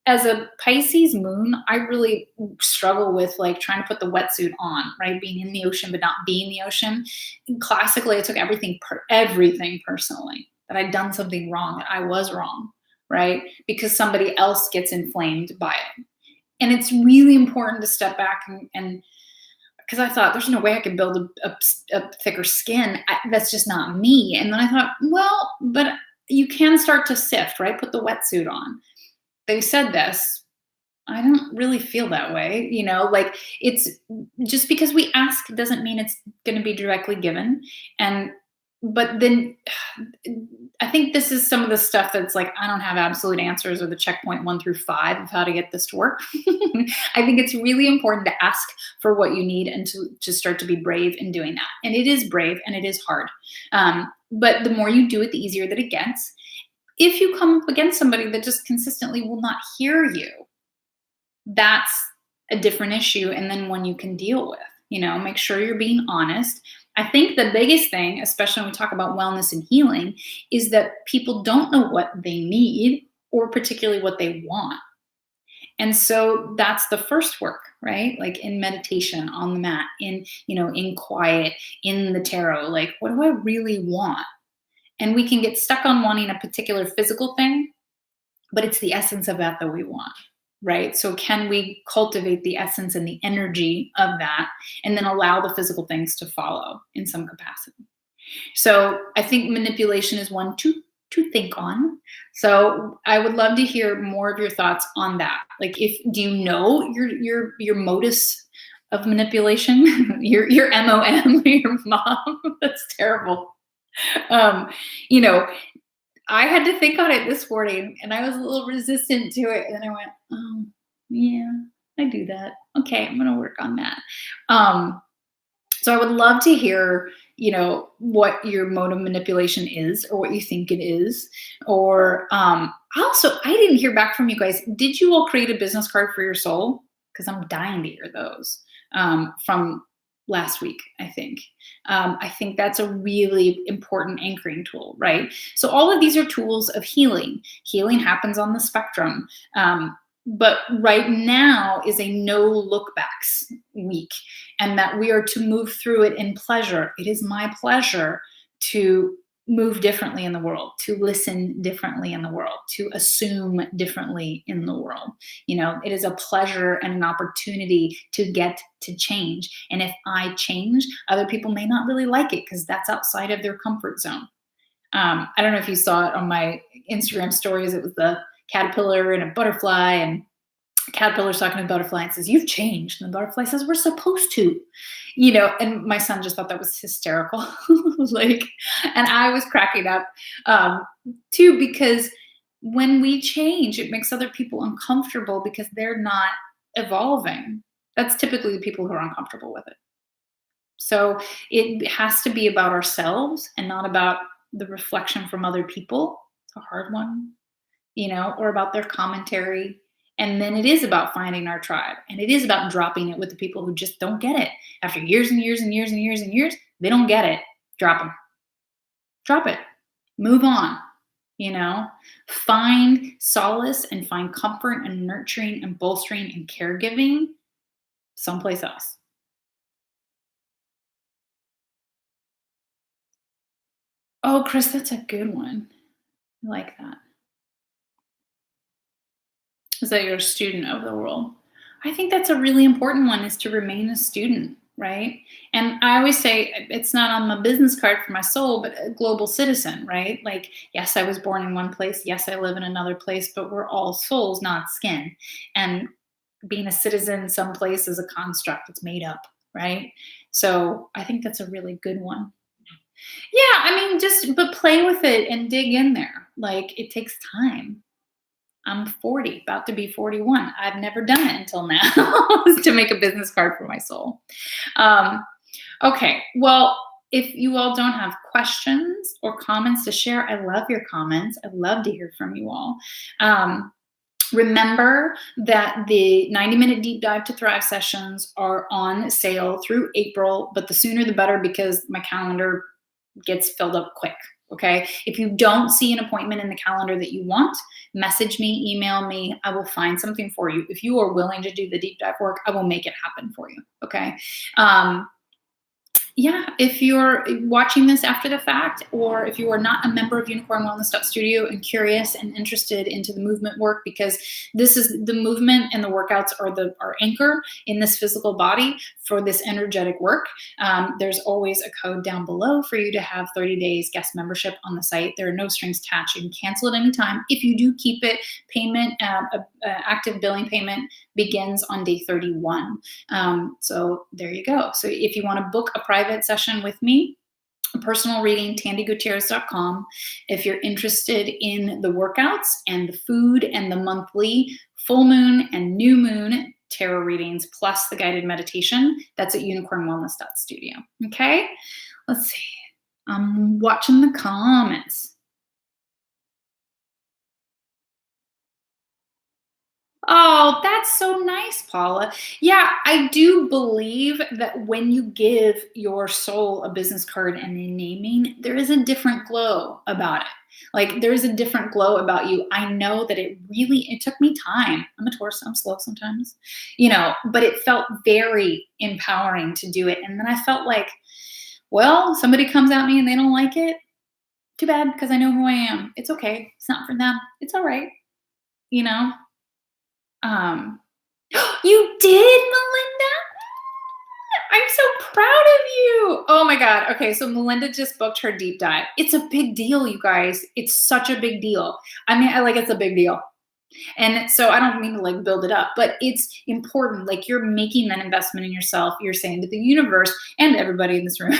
as a Pisces moon, I really struggle with, like, trying to put the wetsuit on, right? Being in the ocean, but not being the ocean. And classically, I took everything personally, that I'd done something wrong, that I was wrong, right? Because somebody else gets inflamed by it. And it's really important to step back and because I thought there's no way I could build a thicker skin. That's just not me. And then I thought, well, but you can start to sift, right? Put the wetsuit on. They said this. I don't really feel that way. Like, it's just because we ask doesn't mean it's going to be directly given. But then I think this is some of the stuff that's like, I don't have absolute answers or the checkpoint 1 through 5 of how to get this to work. I think it's really important to ask for what you need and to start to be brave in doing that. And it is brave and it is hard. But the more you do it, the easier that it gets. If you come up against somebody that just consistently will not hear you, that's a different issue, and then one you can deal with. Make sure you're being honest. I think the biggest thing, especially when we talk about wellness and healing, is that people don't know what they need or particularly what they want. And so that's the first work, right? Like in meditation, on the mat, in quiet, in the tarot, like, what do I really want? And we can get stuck on wanting a particular physical thing, but it's the essence of that we want, right? So can we cultivate the essence and the energy of that and then allow the physical things to follow in some capacity? So I think manipulation is one to think on. So I would love to hear more of your thoughts on that. Like, do you know your modus of manipulation, your MOM, your mom? That's terrible. um, you know, I had to think on it this morning and I was a little resistant to it. And then I went, oh, yeah, I do that. Okay, I'm going to work on that. Um, so I would love to hear, what your mode of manipulation is or what you think it is. Or also, I didn't hear back from you guys. Did you all create a business card for your soul? Because I'm dying to hear those from last week, I think. I think that's a really important anchoring tool, right? So all of these are tools of healing. Healing happens on the spectrum. But right now is a no look backs week, and that we are to move through it in pleasure. It is my pleasure to move differently in the world, to listen differently in the world, to assume differently in the world. It is a pleasure and an opportunity to get to change. And if I change, other people may not really like it because that's outside of their comfort zone. I don't know if you saw it on my Instagram stories. It was the caterpillar and a butterfly, and the caterpillar's talking to the butterfly and says, "You've changed." And the butterfly says, "We're supposed to." And my son just thought that was hysterical. And I was cracking up too, because when we change, it makes other people uncomfortable because they're not evolving. That's typically the people who are uncomfortable with it. So it has to be about ourselves and not about the reflection from other people. It's a hard one, or about their commentary. And then it is about finding our tribe. And it is about dropping it with the people who just don't get it. After years and years and years and years and years, they don't get it. Drop them. Drop it. Move on. Find solace and find comfort and nurturing and bolstering and caregiving someplace else. Oh, Chris, that's a good one. I like that. Is that you're a student of the world? I think that's a really important one, is to remain a student, right? And I always say it's not on the business card for my soul, but a global citizen, right? Like, yes, I was born in one place. Yes, I live in another place, but we're all souls, not skin. And being a citizen someplace is a construct. It's made up, right? So I think that's a really good one. Yeah, I mean, but play with it and dig in there. Like, it takes time. I'm 40, about to be 41. I've never done it until now to make a business card for my soul. Okay, well, if you all don't have questions or comments to share, I love your comments. I'd love to hear from you all. Remember that the 90-minute deep dive to thrive sessions are on sale through April, but the sooner the better, because my calendar gets filled up quick. Okay. If you don't see an appointment in the calendar that you want, message me, email me. I will find something for you. If you are willing to do the deep dive work, I will make it happen for you. Okay. Yeah, if you're watching this after the fact, or if you are not a member of UnicornWellness.Studio and curious and interested into the movement work, because this is the movement and the workouts are our anchor in this physical body for this energetic work. There's always a code down below for you to have 30 days guest membership on the site. There are no strings attached. You can cancel at any time. If you do keep it, payment, active billing payment begins on day 31. So there you go. So if you want to book a private session with me, a personal reading, tandygutierrez.com. If you're interested in the workouts and the food and the monthly full moon and new moon tarot readings, plus the guided meditation, that's at UnicornWellness.Studio. Okay, let's see. I'm watching the comments. Oh, that's so nice, Paula. Yeah, I do believe that when you give your soul a business card and a naming, there is a different glow about it. Like, there is a different glow about you. I know that it took me time. I'm a Taurus, I'm slow sometimes, but it felt very empowering to do it. And then I felt like, well, somebody comes at me and they don't like it. Too bad, because I know who I am. It's okay. It's not for them. It's all right. Um, you did, Melinda? I'm so proud of you. Oh my God. Okay, so Melinda just booked her deep dive. It's a big deal, you guys. It's such a big deal. I mean, it's a big deal. And so I don't mean to like build it up, but it's important. Like you're making that investment in yourself. You're saying to the universe and everybody in this room,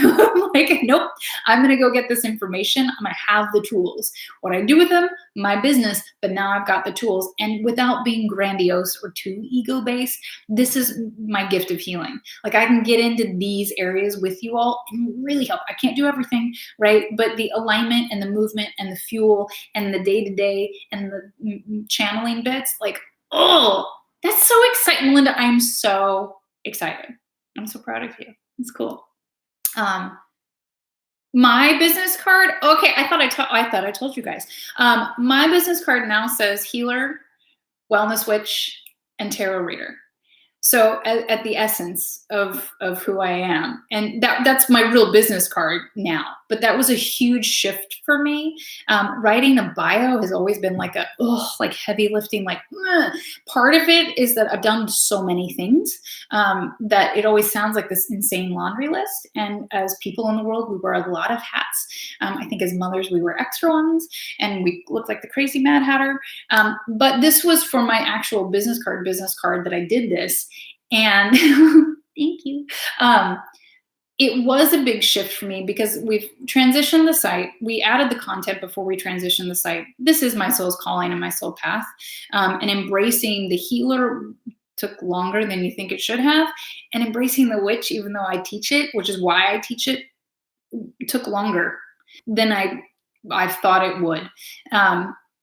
like, nope, I'm going to go get this information. I'm going to have the tools. What I do with them, my business, but now I've got the tools. And without being grandiose or too ego based, this is my gift of healing. Like I can get into these areas with you all and really help. I can't do everything, right? But the alignment and the movement and the fuel and the day to day and the channeling bits, like, oh, that's so exciting, Melinda. I'm so excited. I'm so proud of you. It's cool. My business card. Okay, I thought I told you guys. My business card now says healer, wellness witch, and tarot reader. So at the essence of who I am, and that's my real business card now. But that was a huge shift for me. Writing a bio has always been like like heavy lifting. Like part of it is that I've done so many things that it always sounds like this insane laundry list. And as people in the world, we wear a lot of hats. I think as mothers, we wear extra ones, and we look like the crazy Mad Hatter. But this was for my actual business card that I did this. And thank you. It was a big shift for me because we've transitioned the site. We added the content before we transitioned the site. This is my soul's calling and my soul path. And embracing the healer took longer than you think it should have. And embracing the witch, even though I teach it, which is why I teach it, took longer than I thought it would.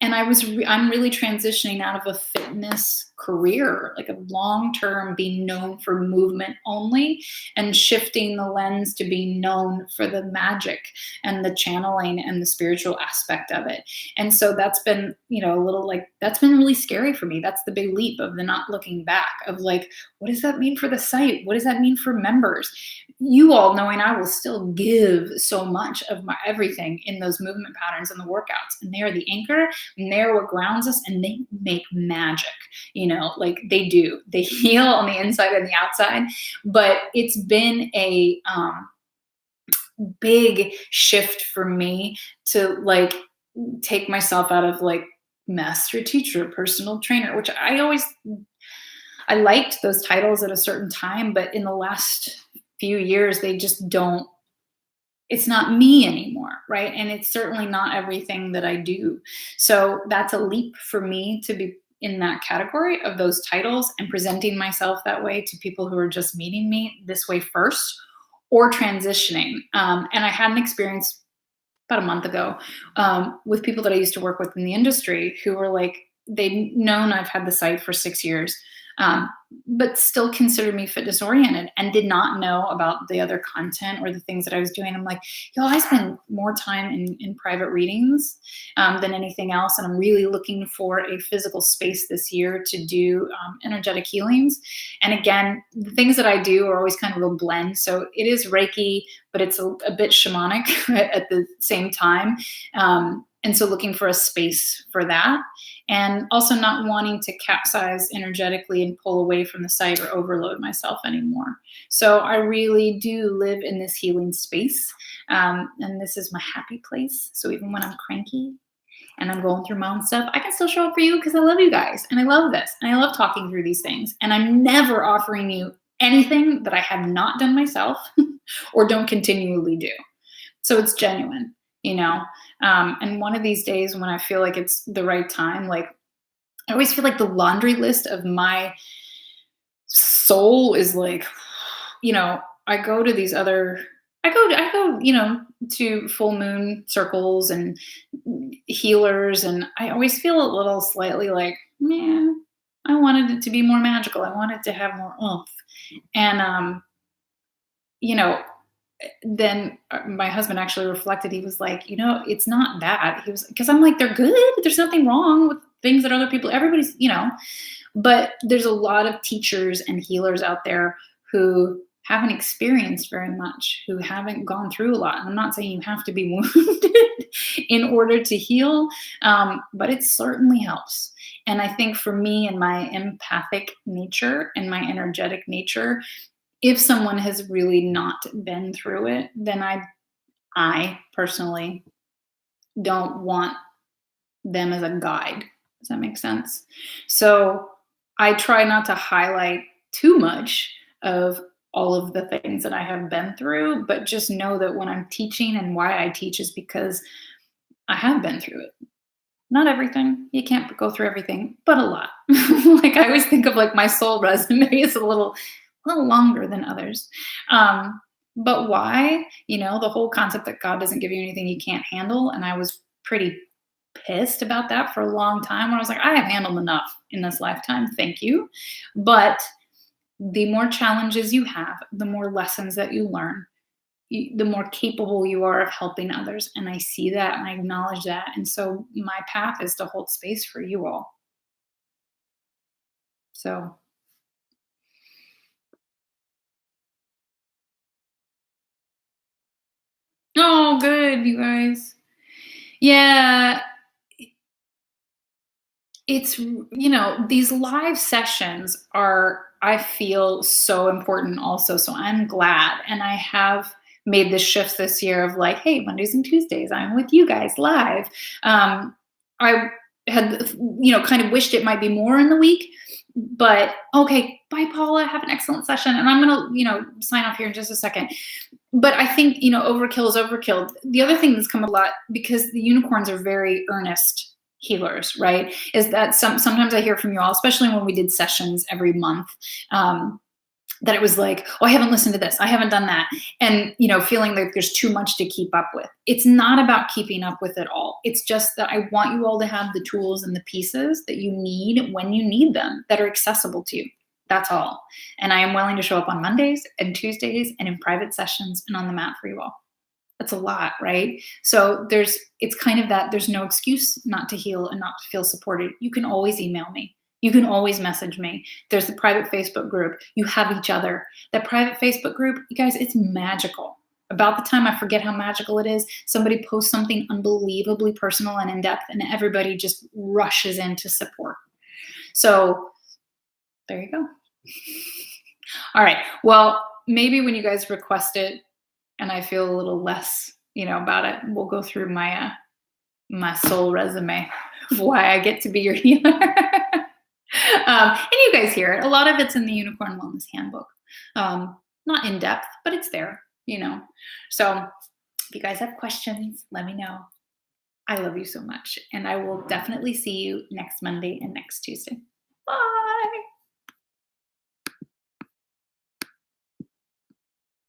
And I'm really transitioning out of a fitness career, like a long-term being known for movement only, and shifting the lens to being known for the magic and the channeling and the spiritual aspect of it. And so that's been, a little like, that's been really scary for me. That's the big leap of the not looking back of like, what does that mean for the site? What does that mean for members? You all knowing I will still give so much of my everything in those movement patterns and the workouts, and they are the anchor, and they're what grounds us, and they make magic, like they do. They heal on the inside and the outside. But it's been a big shift for me to like take myself out of like master teacher, personal trainer, which I liked those titles at a certain time, but in the last few years, they just don't, it's not me anymore, right? And it's certainly not everything that I do. So that's a leap for me to be in that category of those titles and presenting myself that way to people who are just meeting me this way first or transitioning. And I had an experience about a month ago with people that I used to work with in the industry who were like, they'd known I've had the site for 6 years, but still considered me fitness oriented and did not know about the other content or the things that I was doing. I'm like, I spend more time in private readings than anything else. And I'm really looking for a physical space this year to do energetic healings. And again, the things that I do are always kind of a blend. So it is Reiki, but it's a bit shamanic at the same time. And so looking for a space for that, and also not wanting to capsize energetically and pull away from the site or overload myself anymore. So I really do live in this healing space. And this is my happy place. So even when I'm cranky and I'm going through my own stuff, I can still show up for you because I love you guys and I love this and I love talking through these things. And I'm never offering you anything that I have not done myself or don't continually do. So it's genuine. And one of these days when I feel like it's the right time, like I always feel like the laundry list of my soul is like, I go to these other, I go, to full moon circles and healers. And I always feel a little slightly like, man, I wanted it to be more magical. I wanted to have more oomph. And, then my husband actually reflected. He was like, it's not that. He was, because I'm like, they're good. There's nothing wrong with things that other people, everybody's, but there's a lot of teachers and healers out there who haven't experienced very much, who haven't gone through a lot. And I'm not saying you have to be wounded in order to heal, but it certainly helps. And I think for me and my empathic nature and my energetic nature, if someone has really not been through it, then I personally don't want them as a guide. Does that make sense? So I try not to highlight too much of all of the things that I have been through, but just know that when I'm teaching and why I teach is because I have been through it. Not everything. You can't go through everything, but a lot. Like I always think of like my soul resume is a little longer than others. But why? The whole concept that God doesn't give you anything you can't handle. And I was pretty pissed about that for a long time where I was like, I have handled enough in this lifetime. Thank you. But the more challenges you have, the more lessons that you learn, the more capable you are of helping others. And I see that and I acknowledge that. And so my path is to hold space for you all. So, oh, good, you guys. Yeah, it's, these live sessions are, I feel, so important also. So I'm glad. And I have made the shift this year of like, hey, Mondays and Tuesdays, I'm with you guys live. I had, kind of wished it might be more in the week, but okay, bye, Paula. Have an excellent session. And I'm going to, sign off here in just a second. But I think, overkill is overkill. The other thing that's come a lot, because the unicorns are very earnest healers, right? Is that sometimes I hear from you all, especially when we did sessions every month, that it was like, oh, I haven't listened to this, I haven't done that, and feeling like there's too much to keep up with. It's not about keeping up with it all. It's just that I want you all to have the tools and the pieces that you need when you need them, that are accessible to you. That's all. And I am willing to show up on Mondays and Tuesdays and in private sessions and on the mat for you all. That's a lot, right? So it's kind of that there's no excuse not to heal and not to feel supported. You can always email me. You can always message me. There's the private Facebook group. You have each other. That private Facebook group, you guys, it's magical. About the time I forget how magical it is, somebody posts something unbelievably personal and in-depth, and everybody just rushes in to support. So there you go. All right. Well, maybe when you guys request it and I feel a little less, about it, we'll go through my my soul resume of why I get to be your healer. And you guys hear it. A lot of it's in the Unicorn Wellness Handbook. Not in depth, but it's there, So if you guys have questions, let me know. I love you so much. And I will definitely see you next Monday and next Tuesday. Bye.